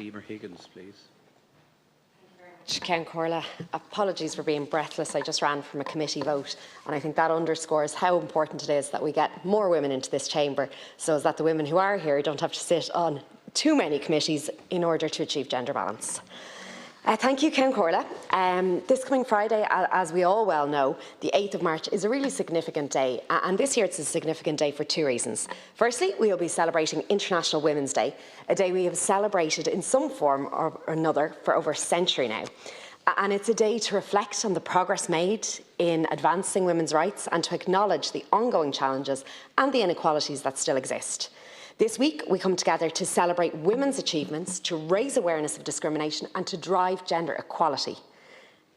Emer Higgins, please. Ken Corla, apologies for being breathless. I just ran from a committee vote, and I think that underscores how important it is that we get more women into this chamber, so as that the women who are here don't have to sit on too many committees in order to achieve gender balance. Thank you, Ken Corla. This coming Friday, as we all well know, the 8th of March is a really significant day, and this year it's a significant day for two reasons. Firstly, we will be celebrating International Women's Day, a day we have celebrated in some form or another for over a century now. And it's a day to reflect on the progress made in advancing women's rights and to acknowledge the ongoing challenges and the inequalities that still exist. This week, we come together to celebrate women's achievements, to raise awareness of discrimination and to drive gender equality.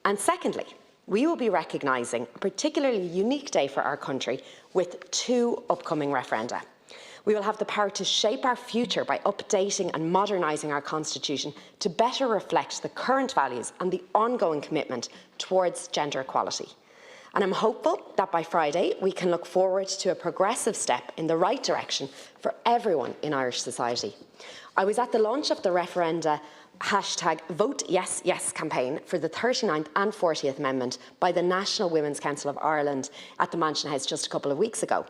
And secondly, we will be recognising a particularly unique day for our country with two upcoming referenda. We will have the power to shape our future by updating and modernising our constitution to better reflect the current values and the ongoing commitment towards gender equality. And I'm hopeful that by Friday we can look forward to a progressive step in the right direction for everyone in Irish society. I was at the launch of the referenda #VoteYesYes campaign for the 39th and 40th Amendment by the National Women's Council of Ireland at the Mansion House just a couple of weeks ago.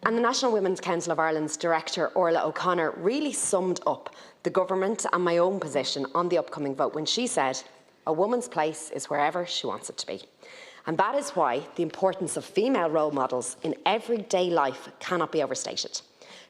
And the National Women's Council of Ireland's director, Orla O'Connor, really summed up the government and my own position on the upcoming vote when she said, "A woman's place is wherever she wants it to be." And that is why the importance of female role models in everyday life cannot be overstated.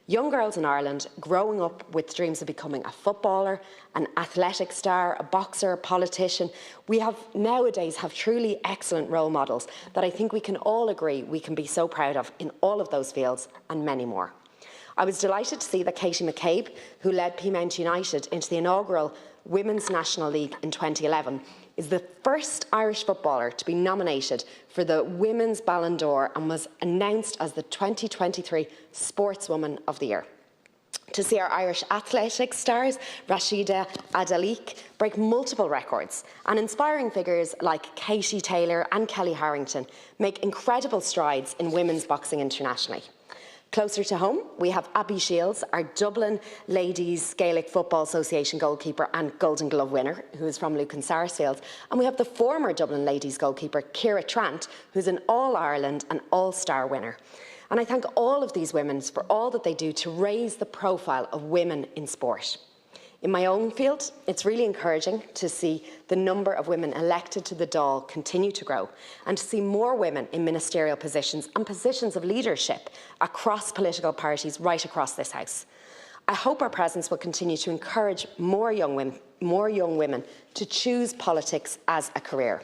Young girls in Ireland growing up with dreams of becoming a footballer, an athletic star, a boxer, a politician, we nowadays have truly excellent role models that I think we can all agree we can be so proud of in all of those fields and many more. I was delighted to see that Katie McCabe, who led Peamount United into the inaugural Women's National League in 2011, is the first Irish footballer to be nominated for the Women's Ballon d'Or and was announced as the 2023 Sportswoman of the Year. To see our Irish athletics stars, Rashida Adalik, break multiple records, and inspiring figures like Katie Taylor and Kelly Harrington make incredible strides in women's boxing internationally. Closer to home, we have Abby Shields, our Dublin Ladies Gaelic Football Association goalkeeper and Golden Glove winner, who is from Lucan Sarsfield. And we have the former Dublin Ladies goalkeeper, Ciara Trant, who's an All-Ireland and All-Star winner. And I thank all of these women for all that they do to raise the profile of women in sport. In my own field, it's really encouraging to see the number of women elected to the Dáil continue to grow and to see more women in ministerial positions and positions of leadership across political parties right across this House. I hope our presence will continue to encourage more young women to choose politics as a career,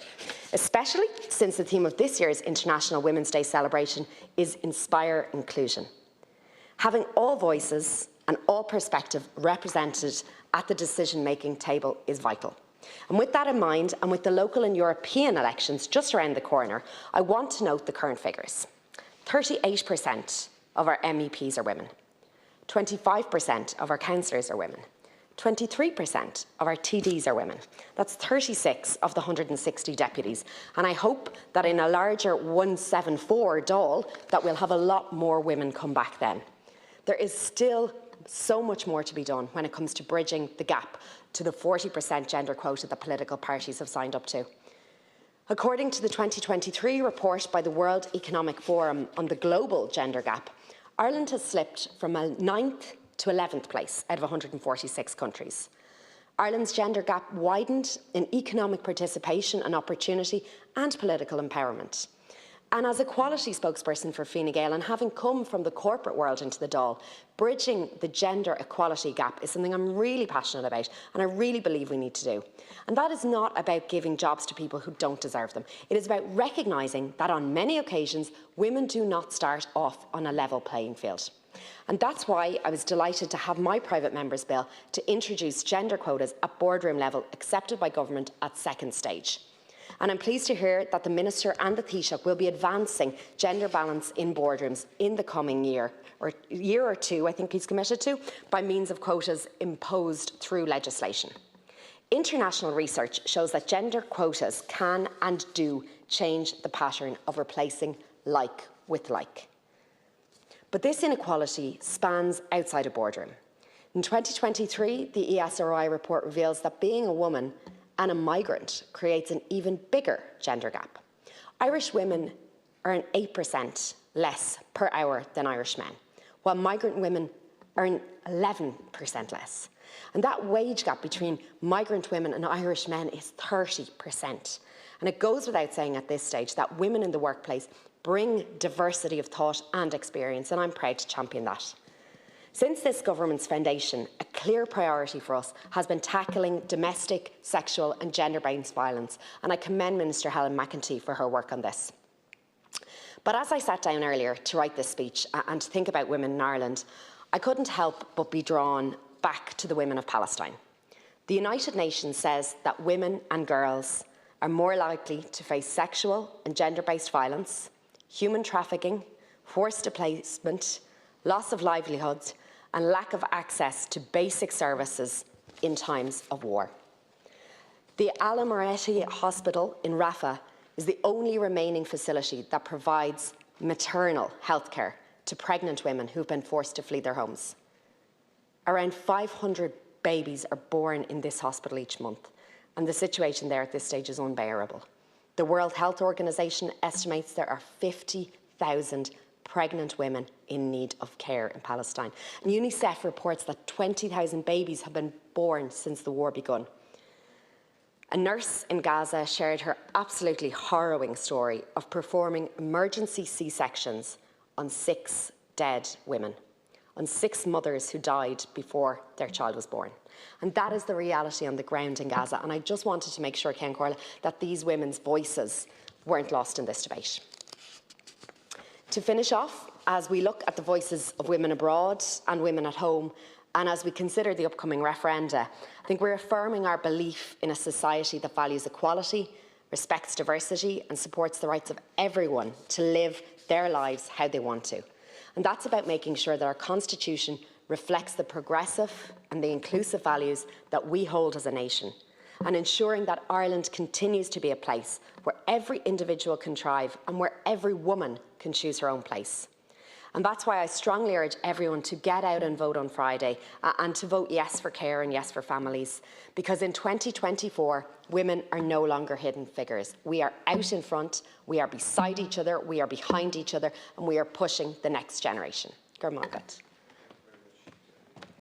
especially since the theme of this year's International Women's Day celebration is Inspire Inclusion. Having all voices and all perspective represented at the decision-making table is vital. And with that in mind, and with the local and European elections just around the corner, I want to note the current figures. 38% of our MEPs are women. 25% of our councillors are women. 23% of our TDs are women. That's 36 of the 160 deputies. And I hope that in a larger 174 Dáil that we'll have a lot more women come back then. There is still so much more to be done when it comes to bridging the gap to the 40% gender quota that political parties have signed up to. According to the 2023 report by the World Economic Forum on the global gender gap, Ireland has slipped from a 9th to 11th place out of 146 countries. Ireland's gender gap widened in economic participation and opportunity and political empowerment. And as equality spokesperson for Fine Gael, and having come from the corporate world into the Dáil, bridging the gender equality gap is something I'm really passionate about and I really believe we need to do. And that is not about giving jobs to people who don't deserve them. It is about recognising that on many occasions, women do not start off on a level playing field. And that's why I was delighted to have my private member's bill to introduce gender quotas at boardroom level accepted by government at second stage. And I'm pleased to hear that the Minister and the Taoiseach will be advancing gender balance in boardrooms in the coming year or two, I think he's committed to, by means of quotas imposed through legislation. International research shows that gender quotas can and do change the pattern of replacing like with like. But this inequality spans outside a boardroom. In 2023, the ESRI report reveals that being a woman and a migrant creates an even bigger gender gap. Irish women earn 8% less per hour than Irish men, while migrant women earn 11% less. And that wage gap between migrant women and Irish men is 30%. And it goes without saying at this stage that women in the workplace bring diversity of thought and experience, and I'm proud to champion that. Since this government's foundation, a clear priority for us has been tackling domestic, sexual and gender-based violence, and I commend Minister Helen McEntee for her work on this. But as I sat down earlier to write this speech and to think about women in Ireland, I couldn't help but be drawn back to the women of Palestine. The United Nations says that women and girls are more likely to face sexual and gender-based violence, human trafficking, forced displacement, loss of livelihoods and lack of access to basic services in times of war. The Al-Amarati Hospital in Rafah is the only remaining facility that provides maternal health care to pregnant women who've been forced to flee their homes. Around 500 babies are born in this hospital each month, and the situation there at this stage is unbearable. The World Health Organization estimates there are 50,000 pregnant women in need of care in Palestine. And UNICEF reports that 20,000 babies have been born since the war begun. A nurse in Gaza shared her absolutely harrowing story of performing emergency C-sections on 6 dead women, on 6 mothers who died before their child was born. And that is the reality on the ground in Gaza. And I just wanted to make sure, Ken Corley, that these women's voices weren't lost in this debate. To finish off, as we look at the voices of women abroad and women at home, and as we consider the upcoming referenda, I think we're affirming our belief in a society that values equality, respects diversity and supports the rights of everyone to live their lives how they want to. And that's about making sure that our constitution reflects the progressive and the inclusive values that we hold as a nation, and ensuring that Ireland continues to be a place where every individual can thrive and where every woman can choose her own place. And that's why I strongly urge everyone to get out and vote on Friday and to vote yes for care and yes for families, because in 2024, women are no longer hidden figures. We are out in front, we are beside each other, we are behind each other, and we are pushing the next generation. Gormagat.